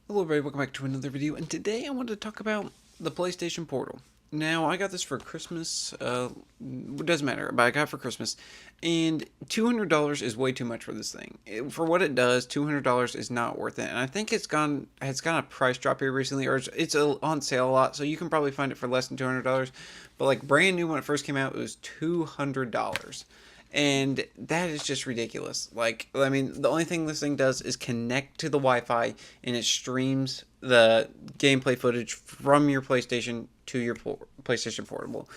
Hello everybody, welcome back to another video, and today I wanted to talk about the PlayStation Portal. Now, I got this for Christmas, it doesn't matter, but I got it for Christmas, and $200 is way too much for this thing. For what it does, $200 is not worth it, and I think it's gone a price drop here recently, or it's on sale a lot, so you can probably find it for less than $200, but like brand new when it first came out, it was $200. And that is just ridiculous. Like, I mean, the only thing this thing does is connect to the Wi-Fi, and it streams the gameplay footage from your PlayStation to your PlayStation Portable.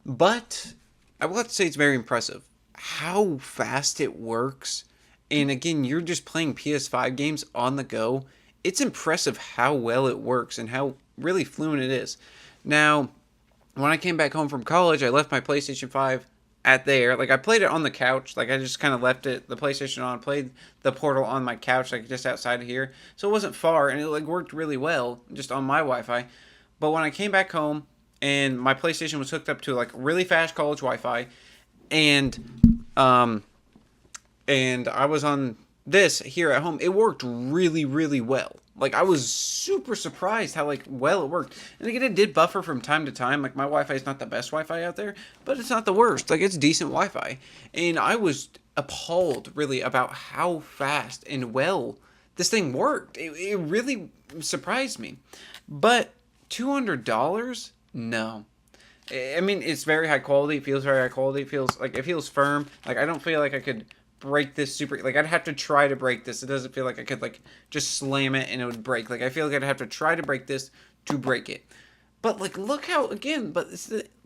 But I will have to say it's very impressive how fast it works. And again, you're just playing PS5 games on the go. It's impressive how well it works and how really fluent it is. Now, when I came back home from college, I left my PlayStation 5 at there. Like, I played it on the couch. Like, I just kind of left it, the PlayStation on, played the Portal on my couch, like, just outside of here. So it wasn't far, and it, like, worked really well just on my Wi-Fi. But when I came back home, and my PlayStation was hooked up to, like, really fast college Wi-Fi, and, um, and I was on this here at home, it worked really, really well. Like, I was super surprised how, like, well it worked. And again, it did buffer from time to time. Like, my Wi-Fi is not the best Wi-Fi out there, but it's not the worst. Like, it's decent Wi-Fi. And I was appalled, really, about how fast and well this thing worked. It really surprised me. But $200? No. I mean, it's very high quality. It feels very high quality. It feels firm. Like, I don't feel like I could break this super, like, I'd have to try to break this. It doesn't feel like I could, like, just slam it and it would break. Like, I feel like I'd have to try to break this to break it. But, like, look how, again,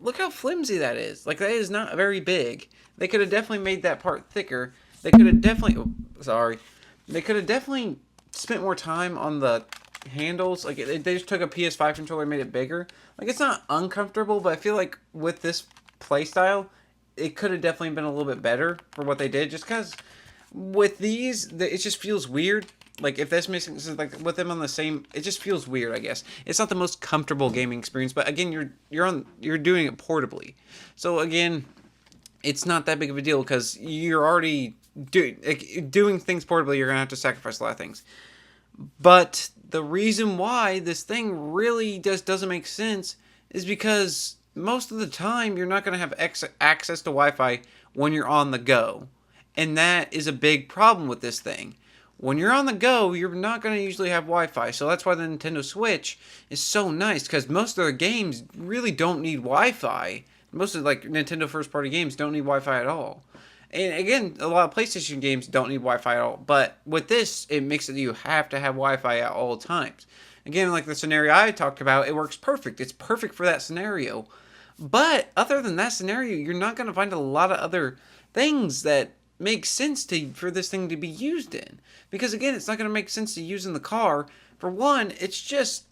look how flimsy that is. Like, that is not very big. They could have definitely made that part thicker. They could have definitely, oh, sorry. They could have definitely spent more time on the handles. Like, they just took a PS5 controller and made it bigger. Like, it's not uncomfortable, but I feel like with this playstyle, it could have definitely been a little bit better for what they did. Just because with these, it just feels weird. Like, if that's missing, like, with them on the same, it just feels weird, I guess. It's not the most comfortable gaming experience, but again, you're doing it portably. So again, it's not that big of a deal because you're already doing things portably. You're gonna have to sacrifice a lot of things. But the reason why this thing really just doesn't make sense is because most of the time you're not going to have access to Wi-Fi when you're on the go. And that is a big problem with this thing. When you're on the go, you're not going to usually have Wi-Fi. So that's why the Nintendo Switch is so nice, because most of their games really don't need Wi-Fi. Most of, like, Nintendo first-party games don't need Wi-Fi at all. And again, a lot of PlayStation games don't need Wi-Fi at all. But with this, it makes it you have to have Wi-Fi at all times. Again, like the scenario I talked about, it works perfect. It's perfect for that scenario. But other than that scenario, you're not going to find a lot of other things that make sense for this thing to be used in. Because again, it's not going to make sense to use in the car. For one, it's just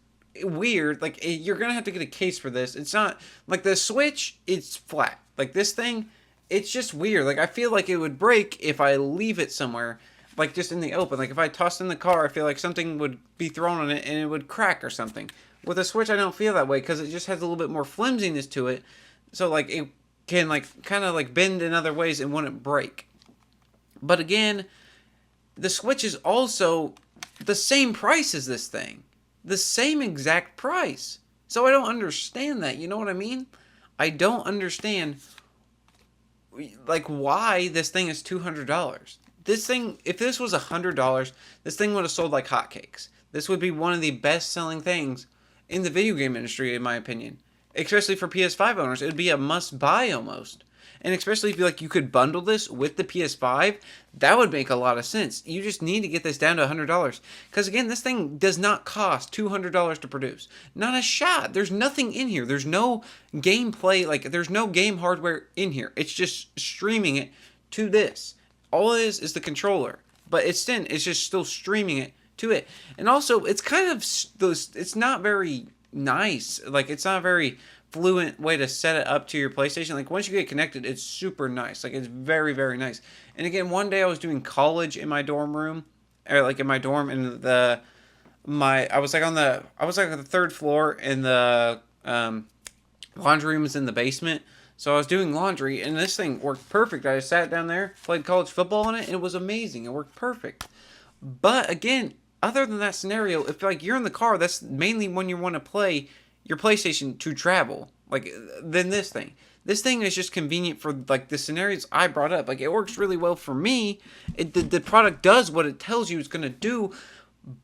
weird. Like, you're going to have to get a case for this. It's not like the Switch, it's flat. Like, this thing, it's just weird. Like, I feel like it would break if I leave it somewhere, like, just in the open. Like, if I tossed in the car, I feel like something would be thrown on it and it would crack or something. With a Switch, I don't feel that way because it just has a little bit more flimsiness to it. So, like, it can, like, kind of, like, bend in other ways and wouldn't break. But again, the Switch is also the same price as this thing. The same exact price. So I don't understand that. You know what I mean? I don't understand, like, why this thing is $200. This thing, if this was $100, this thing would have sold like hotcakes. This would be one of the best-selling things in the video game industry, in my opinion. Especially for PS5 owners, it would be a must-buy almost. And especially if you could bundle this with the PS5, that would make a lot of sense. You just need to get this down to $100. Because again, this thing does not cost $200 to produce. Not a shot. There's nothing in here. There's no gameplay, like, there's no game hardware in here. It's just streaming it to this. All it is the controller. But it's just still streaming it to it. And also, it's kind of, it's not very nice. Like, it's not a very fluent way to set it up to your PlayStation. Like, once you get connected, it's super nice. Like, it's very, very nice. And again, one day I was doing college in my dorm room, or like in my dorm, and I was like on the third floor, and the laundry room was in the basement. So I was doing laundry, and this thing worked perfect. I just sat down there, played college football on it, and it was amazing. It worked perfect. But again, other than that scenario, if like you're in the car, that's mainly when you want to play your PlayStation to travel. Like then this thing is just convenient for like the scenarios I brought up. Like it works really well for me. The product does what it tells you it's gonna do,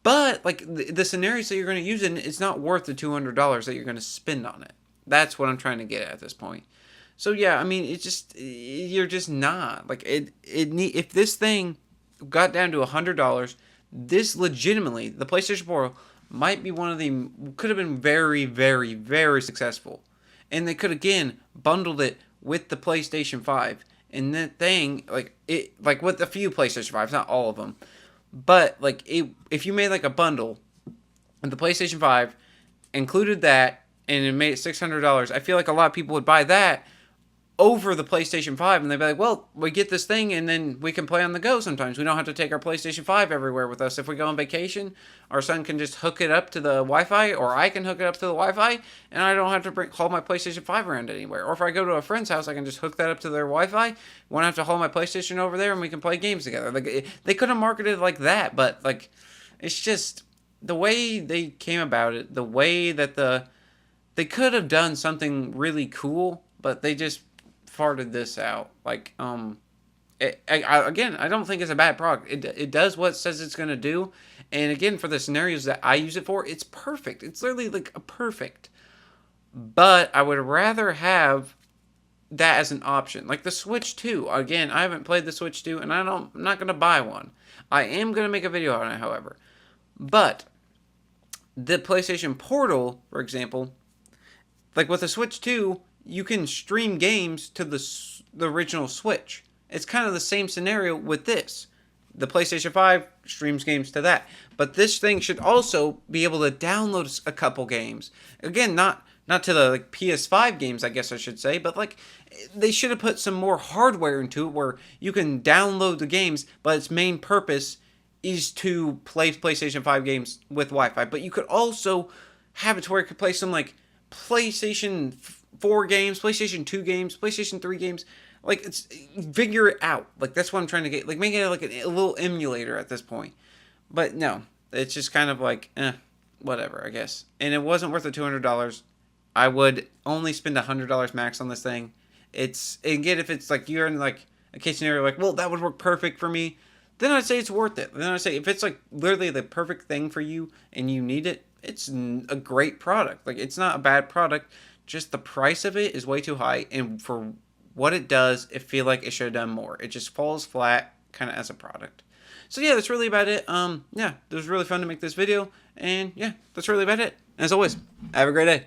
but like the scenarios that you're gonna use it, it's not worth the $200 that you're gonna spend on it. That's what I'm trying to get at this point. So yeah, I mean, it's just you're just not like if this thing got down to $100, this legitimately the PlayStation Portal might be one of the could have been very very very successful, and they could again bundled it with the PlayStation 5, and that thing like with a few PlayStation 5s, not all of them, but like if you made like a bundle and the PlayStation 5 included that and it made it $600, I feel like a lot of people would buy that over the PlayStation 5, and they'd be like, well, we get this thing and then we can play on the go sometimes. We don't have to take our PlayStation 5 everywhere with us. If we go on vacation, our son can just hook it up to the Wi-Fi, or I can hook it up to the Wi-Fi, and I don't have to haul my PlayStation 5 around anywhere. Or if I go to a friend's house, I can just hook that up to their Wi-Fi, won't have to haul my PlayStation over there, and we can play games together. Like they could have marketed it like that, but like it's just the way they came about it, the way that they could have done something really cool, but they just farted this out. Like, again, I don't think it's a bad product. It does what it says it's going to do. And again, for the scenarios that I use it for, it's perfect. It's literally like a perfect. But I would rather have that as an option. Like the Switch 2. Again, I haven't played the Switch 2, and I'm not going to buy one. I am going to make a video on it, however. But the PlayStation Portal, for example, like with the Switch 2, you can stream games to the original Switch. It's kind of the same scenario with this. The PlayStation 5 streams games to that. But this thing should also be able to download a couple games. Again, not to the like PS5 games, I guess I should say, but like they should have put some more hardware into it where you can download the games, but its main purpose is to play PlayStation 5 games with Wi-Fi. But you could also have it to where you could play some like PlayStation 4 games, PlayStation 2 games, PlayStation 3 games. Like, it's figure it out. Like, that's what I'm trying to get. Like, make it like a little emulator at this point. But no, it's just kind of like, whatever, I guess. And it wasn't worth the $200. I would only spend $100 max on this thing. Again, if it's like you're in like a case scenario like, well, that would work perfect for me, then I'd say it's worth it. Then I'd say if it's like literally the perfect thing for you and you need it, it's a great product. Like, it's not a bad product. Just the price of it is way too high, and for what it does, I feel like it should have done more. It just falls flat kind of as a product. So yeah, that's really about it. Yeah, it was really fun to make this video, and yeah, that's really about it. As always, have a great day.